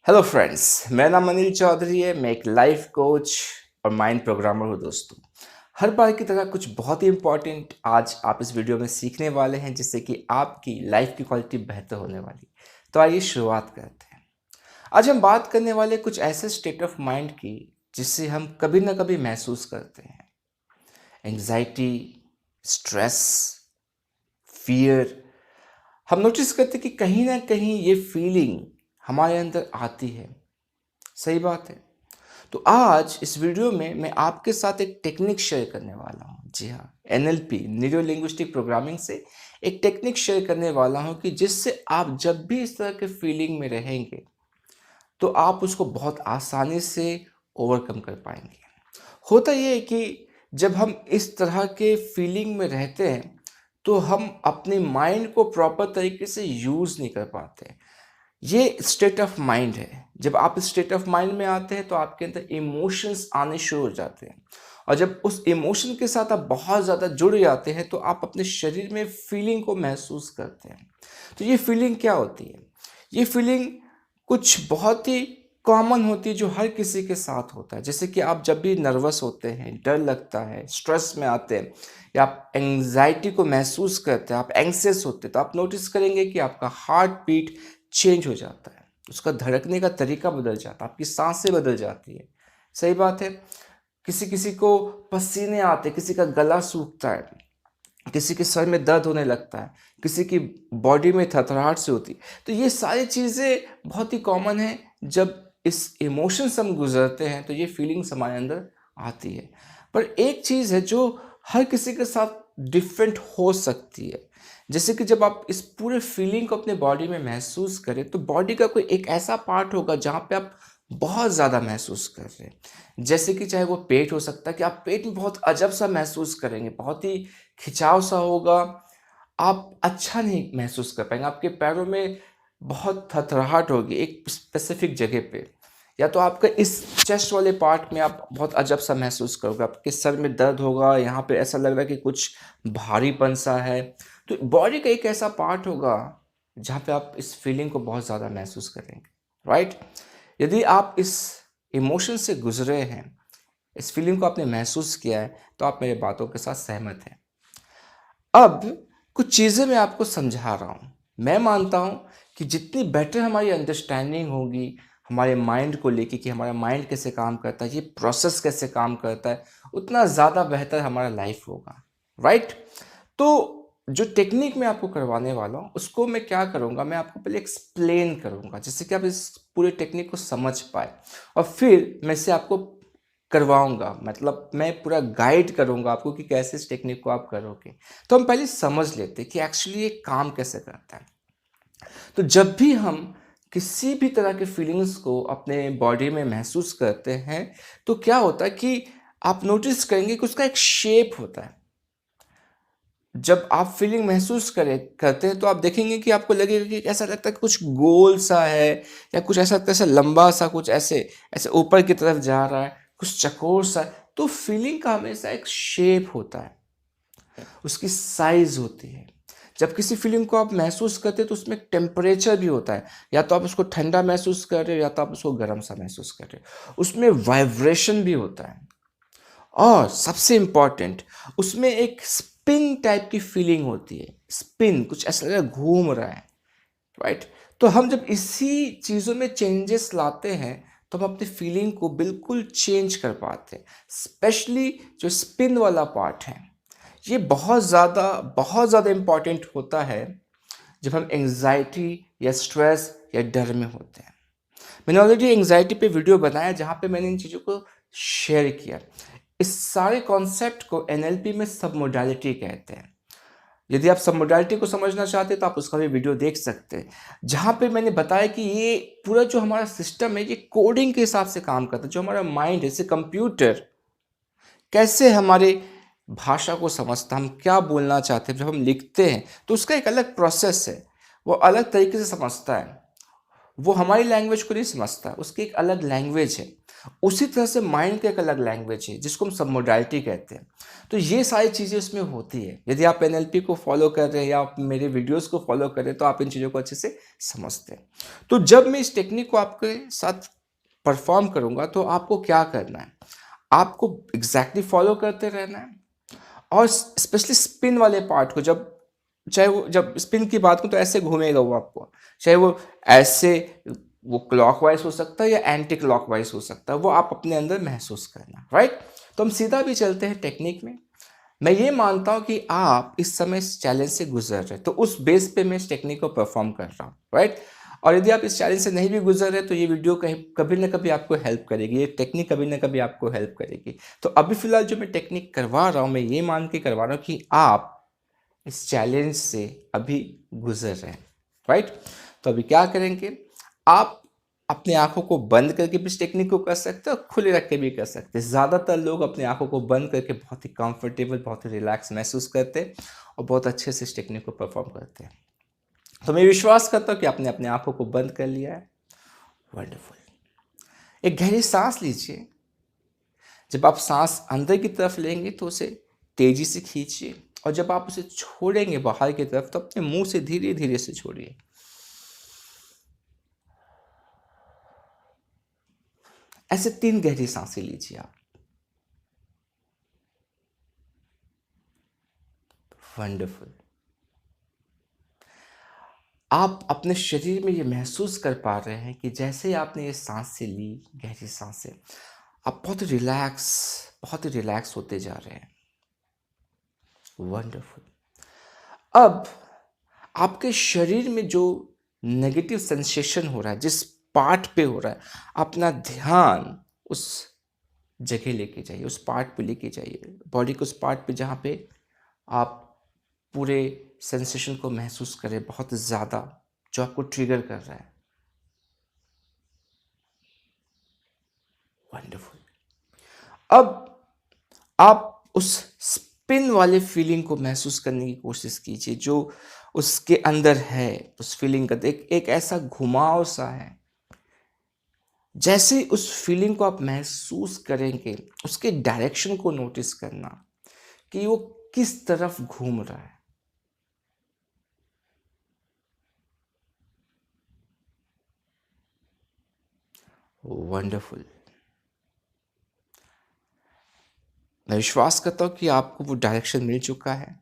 Hello friends, मेरा नाम अनिल चौधरी है। मैं एक लाइफ कोच और माइंड प्रोग्रामर हूँ दोस्तों। हर बार की तरह कुछ बहुत ही इम्पोर्टेंट आज आप इस वीडियो में सीखने वाले हैं, जिससे कि आपकी लाइफ की क्वालिटी बेहतर होने वाली। तो आइए शुरुआत करते हैं। आज हम बात करने वाले कुछ ऐसे स्टेट ऑफ माइंड की जिससे हम कभी ना कभी महसूस करते हैं। Anxiety, stress, fear. हम नोटिस करते हैं कि कहीं ना कहीं ये फीलिंग हमारे अंदर आती है। सही बात है। तो आज इस वीडियो में मैं आपके साथ एक टेक्निक शेयर करने वाला हूँ। जी हाँ, एनएलपी, न्यूरो लिंग्विस्टिक प्रोग्रामिंग से एक टेक्निक शेयर करने वाला हूँ कि जिससे आप जब भी इस तरह के फीलिंग में रहेंगे तो आप उसको बहुत आसानी से ओवरकम कर पाएंगे। होता ये है कि जब हम इस तरह के फीलिंग में रहते हैं तो हम अपने माइंड को प्रॉपर तरीके से यूज़ नहीं कर पाते। ये स्टेट ऑफ माइंड है। जब आप इस स्टेट ऑफ माइंड में आते हैं तो आपके अंदर इमोशंस आने शुरू हो जाते हैं, और जब उस इमोशन के साथ आप बहुत ज़्यादा जुड़ जाते हैं तो आप अपने शरीर में फीलिंग को महसूस करते हैं। तो ये फीलिंग क्या होती है? ये फीलिंग कुछ बहुत ही कॉमन होती है जो हर किसी के साथ होता है। जैसे कि आप जब भी नर्वस होते हैं, डर लगता है, स्ट्रेस में आते हैं, या आप एंग्जाइटी को महसूस करते हैं, आप एंग्सियस होते हैं, तो आप नोटिस करेंगे कि आपका हार्ट बीट चेंज हो जाता है, उसका धड़कने का तरीका बदल जाता है, आपकी सांसें बदल जाती है। सही बात है। किसी किसी को पसीने आते, किसी का गला सूखता है, किसी के सर में दर्द होने लगता है, किसी की बॉडी में थरथराहट से होती है। तो ये सारी चीज़ें बहुत ही कॉमन है। जब इस इमोशन से हम गुजरते हैं तो ये फीलिंग्स हमारे अंदर आती है। पर एक चीज़ है जो हर किसी के साथ डिफरेंट हो सकती है। जैसे कि जब आप इस पूरे फीलिंग को अपने बॉडी में महसूस करें तो बॉडी का कोई एक ऐसा पार्ट होगा जहाँ पे आप बहुत ज़्यादा महसूस कर रहे हैं। जैसे कि चाहे वो पेट हो सकता है कि आप पेट में बहुत अजब सा महसूस करेंगे, बहुत ही खिंचाव सा होगा, आप अच्छा नहीं महसूस कर पाएंगे, आपके पैरों में बहुत थरथराहट होगी एक स्पेसिफिक जगह पे, या तो आपका इस चेस्ट वाले पार्ट में आप बहुत अजब सा महसूस करोगे, आपके सर में दर्द होगा, यहाँ पे ऐसा लग रहा है कि कुछ भारीपन सा है। तो बॉडी का एक ऐसा पार्ट होगा जहाँ पे आप इस फीलिंग को बहुत ज़्यादा महसूस करेंगे, राइट। यदि आप इस इमोशन से गुजरे हैं, इस फीलिंग को आपने महसूस किया है, तो आप मेरे बातों के साथ सहमत हैं। अब कुछ चीज़ें मैं आपको समझा रहा हूँ। मैं मानता हूँ कि जितनी बेटर हमारी अंडरस्टैंडिंग होगी हमारे माइंड को लेके कि हमारा माइंड कैसे काम करता है, ये प्रोसेस कैसे काम करता है, उतना ज़्यादा बेहतर हमारा लाइफ होगा, राइट। तो जो टेक्निक मैं आपको करवाने वाला हूँ उसको मैं क्या करूँगा, मैं आपको पहले एक्सप्लेन करूँगा जिससे कि आप इस पूरे टेक्निक को समझ पाए, और फिर मैं इसे आपको करवाऊँगा। मतलब मैं पूरा गाइड करूँगा आपको कि कैसे इस टेक्निक को आप करोगे। तो हम पहले समझ लेते हैं कि एक्चुअली ये काम कैसे करता है। तो जब भी हम किसी भी तरह के फीलिंग्स को अपने बॉडी में महसूस करते हैं तो क्या होता है कि आप नोटिस करेंगे कि उसका एक शेप होता है। जब आप फीलिंग महसूस करते हैं तो आप देखेंगे कि आपको लगेगा कि ऐसा लगता है कि कुछ गोल सा है, या कुछ ऐसा लगता है ऐसा लंबा सा, कुछ ऐसे ऐसे ऊपर की तरफ जा रहा है, कुछ चकोर सा है। तो फीलिंग का हमेशा एक शेप होता है, उसकी साइज होती है। जब किसी फीलिंग को आप महसूस करते हैं तो उसमें एक टेम्परेचर भी होता है, या तो आप उसको ठंडा महसूस कर रहे हो या तो आप उसको गर्म सा महसूस कर रहे हो। उसमें वाइब्रेशन भी होता है, और सबसे इम्पॉर्टेंट उसमें एक स्पिन टाइप की फीलिंग होती है। स्पिन, कुछ ऐसा लग रहा है घूम रहा है, राइट। तो हम जब इसी चीज़ों में चेंजेस लाते हैं तो हम अपनी फीलिंग को बिल्कुल चेंज कर पाते हैं। स्पेशली जो स्पिन वाला पार्ट है, ये बहुत ज़्यादा इम्पॉर्टेंट होता है जब हम एंग्जाइटी या स्ट्रेस या डर में होते हैं। मैंने ऑलरेडी एंग्जाइटी पे वीडियो बनाया जहाँ पे मैंने इन चीज़ों को शेयर किया। इस सारे कॉन्सेप्ट को एनएलपी में सब मोडालिटी कहते हैं। यदि आप सब मोडालिटी को समझना चाहते हैं तो आप उसका भी वीडियो देख सकते हैं, जहाँ पे मैंने बताया कि ये पूरा जो हमारा सिस्टम है ये कोडिंग के हिसाब से काम करता है। जो हमारा माइंड है, जैसे कंप्यूटर कैसे हमारे भाषा को समझता है, हम क्या बोलना चाहते हैं, जब हम लिखते हैं तो उसका एक अलग प्रोसेस है, वो अलग तरीके से समझता है। वो हमारी लैंग्वेज को नहीं समझता, उसकी एक अलग लैंग्वेज है। उसी तरह से माइंड की एक अलग लैंग्वेज है जिसको हम सबमोडालिटी कहते हैं। तो ये सारी चीज़ें उसमें होती है। यदि आप एनएलपी को फॉलो कर रहे हैं या आप मेरे वीडियोस को फॉलो कर रहे हैं तो आप इन चीज़ों को अच्छे से समझते हैं। तो जब मैं इस टेक्निक को आपके साथ परफॉर्म करूँगा तो आपको क्या करना है, आपको एग्जैक्टली फॉलो करते रहना है। और स्पेशली स्पिन वाले पार्ट को, जब चाहे वो, जब स्पिन की बात करूँ तो ऐसे घूमेगा वो आपको, चाहे वो ऐसे, वो क्लॉकवाइज हो सकता है या एंटी क्लॉकवाइज हो सकता है, वो आप अपने अंदर महसूस करना, राइट। तो हम सीधा भी चलते हैं टेक्निक में। मैं ये मानता हूँ कि आप इस समय इस चैलेंज से गुजर रहे हैं, तो उस बेस पे मैं इस टेक्निक को परफॉर्म कर रहा हूँ, राइट। और यदि आप इस चैलेंज से नहीं भी गुजर रहे तो ये वीडियो कहीं कभी ना कभी आपको हेल्प करेगी, ये टेक्निक कभी ना कभी आपको हेल्प करेगी। तो अभी फिलहाल जो मैं टेक्निक करवा रहा हूँ, मैं ये मान के करवा रहा हूँ कि आप इस चैलेंज से अभी गुजर रहे हैं, राइट। तो अभी क्या करेंगे, आप अपनी आंखों को बंद करके भी इस टेक्निक को कर सकते हैं और खुले रख के भी कर सकते हैं। ज़्यादातर लोग अपनी आंखों को बंद करके बहुत ही कंफर्टेबल, बहुत ही रिलैक्स महसूस करते हैं और बहुत अच्छे से इस टेक्निक को परफॉर्म करते हैं। तो मैं विश्वास करता हूँ कि आपने अपनी आंखों को बंद कर लिया है। वंडरफुल। एक गहरी सांस लीजिए। जब आप सांस अंदर की तरफ लेंगे तो उसे तेजी से खींचिए, और जब आप उसे छोड़ेंगे बाहर की तरफ तो अपने मुंह से धीरे धीरे से छोड़िए। ऐसे 3 गहरी सांसें लीजिए आप। वंडरफुल। आप अपने शरीर में ये महसूस कर पा रहे हैं कि जैसे ही आपने ये सांसें ली, गहरी सांसें, आप बहुत ही रिलैक्स होते जा रहे हैं। वंडरफुल। अब आपके शरीर में जो नेगेटिव सेंसेशन हो रहा है, जिस पार्ट पे हो रहा है, अपना ध्यान उस जगह लेके जाइए, उस पार्ट पे लेके जाइए, बॉडी के उस पार्ट पे जहाँ पे आप पूरे सेंसेशन को महसूस करें बहुत ज़्यादा, जो आपको ट्रिगर कर रहा है। वंडरफुल। अब आप उस स्पिन वाले फीलिंग को महसूस करने की कोशिश कीजिए जो उसके अंदर है। उस फीलिंग का एक ऐसा घुमाव सा है। जैसे उस फीलिंग को आप महसूस करेंगे, उसके डायरेक्शन को नोटिस करना कि वो किस तरफ घूम रहा है। वंडरफुल। मैं विश्वास करता हूँ कि आपको वो डायरेक्शन मिल चुका है।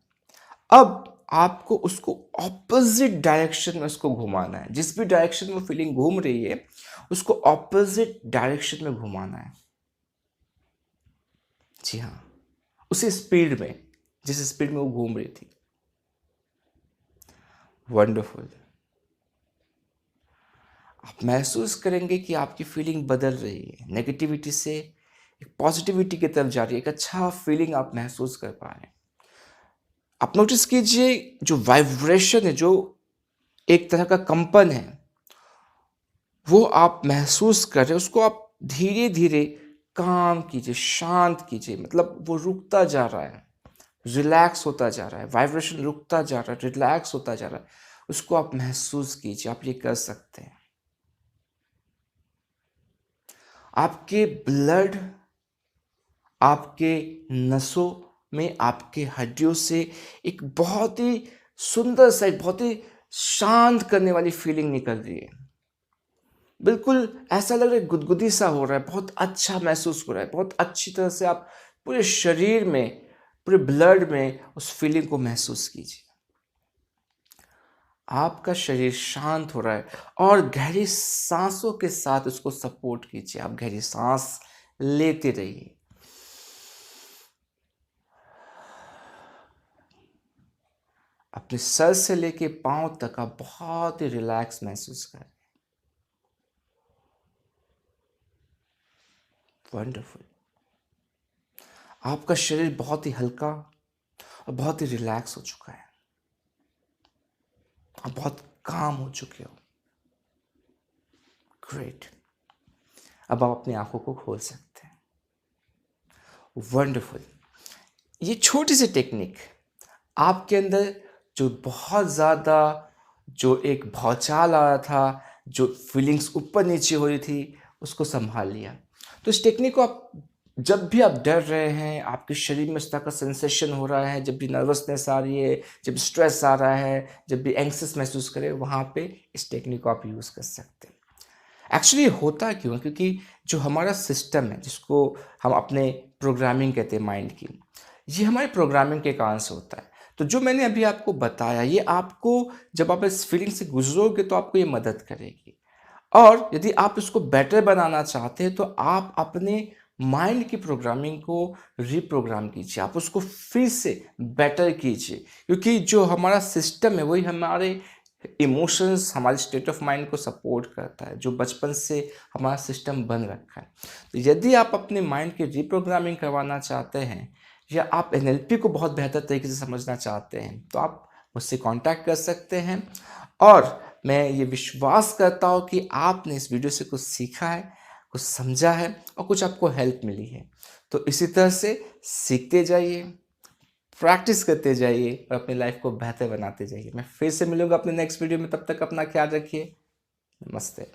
अब आपको उसको ऑपोजिट डायरेक्शन में उसको घुमाना है। जिस भी डायरेक्शन में फीलिंग घूम रही है उसको ऑपोजिट डायरेक्शन में घुमाना है। जी हाँ, उसी स्पीड में जिस स्पीड में वो घूम रही थी। वंडरफुल। आप महसूस करेंगे कि आपकी फीलिंग बदल रही है, नेगेटिविटी से एक पॉजिटिविटी की तरफ जा रही है। एक अच्छा फीलिंग आप महसूस कर पा रहे हैं। आप नोटिस कीजिए जो वाइब्रेशन है, जो एक तरह का कंपन है, वो आप महसूस कर रहे हैं, उसको आप धीरे धीरे काम कीजिए, शांत कीजिए। मतलब वो रुकता जा रहा है, रिलैक्स होता जा रहा है, वाइब्रेशन रुकता जा रहा है, रिलैक्स होता जा रहा है। उसको आप महसूस कीजिए। आप ये कर सकते हैं। आपके ब्लड, आपके नसों में, आपके हड्डियों से एक बहुत ही सुंदर सा, एक बहुत ही शांत करने वाली फीलिंग निकल रही है। बिल्कुल ऐसा लग रहा है, गुदगुदी सा हो रहा है, बहुत अच्छा महसूस हो रहा है। बहुत अच्छी तरह से आप पूरे शरीर में, पूरे ब्लड में उस फीलिंग को महसूस कीजिए। आपका शरीर शांत हो रहा है और गहरी सांसों के साथ उसको सपोर्ट कीजिए। आप गहरी सांस लेते रहिए। अपने सर से लेके पांव तक आप बहुत ही रिलैक्स महसूस करें। वंडरफुल। आपका शरीर बहुत ही हल्का और बहुत ही रिलैक्स हो चुका है। आप बहुत काम हो चुके हो। ग्रेट। अब आप अपनी आंखों को खोल सकते हैं। वंडरफुल। ये छोटी सी टेक्निक आपके अंदर जो बहुत ज़्यादा, जो एक भौचाल आ रहा था, जो फीलिंग्स ऊपर नीचे हो रही थी उसको संभाल लिया। तो इस टेक्निक को आप जब भी आप डर रहे हैं, आपके शरीर में इस तरह का सेंसेशन हो रहा है, जब भी नर्वसनेस आ रही है, जब स्ट्रेस आ रहा है, जब भी एंग्सियस महसूस करें, वहाँ पे इस टेक्निक को आप यूज़ कर सकते हैं। एक्चुअली होता क्यों है? क्योंकि जो हमारा सिस्टम है, जिसको हम अपने प्रोग्रामिंग कहते हैं माइंड की, ये हमारे प्रोग्रामिंग के कारण से होता है। तो जो मैंने अभी आपको बताया, ये आपको जब आप इस फीलिंग से गुजरोगे तो आपको ये मदद करेगी। और यदि आप इसको बेटर बनाना चाहते हैं तो आप अपने माइंड की प्रोग्रामिंग को रीप्रोग्राम कीजिए, आप उसको फिर से बेटर कीजिए, क्योंकि जो हमारा सिस्टम है वही हमारे इमोशंस, हमारे स्टेट ऑफ माइंड को सपोर्ट करता है, जो बचपन से हमारा सिस्टम बन रखा है। तो यदि आप अपने माइंड की रीप्रोग्रामिंग करवाना चाहते हैं या आप एनएलपी को बहुत बेहतर तरीके से समझना चाहते हैं तो आप मुझसे कांटेक्ट कर सकते हैं। और मैं ये विश्वास करता हूँ कि आपने इस वीडियो से कुछ सीखा है, कुछ समझा है और कुछ आपको हेल्प मिली है। तो इसी तरह से सीखते जाइए, प्रैक्टिस करते जाइए और अपनी लाइफ को बेहतर बनाते जाइए। मैं फिर से मिलूंगा अपने नेक्स्ट वीडियो में, तब तक अपना ख्याल रखिए। नमस्ते।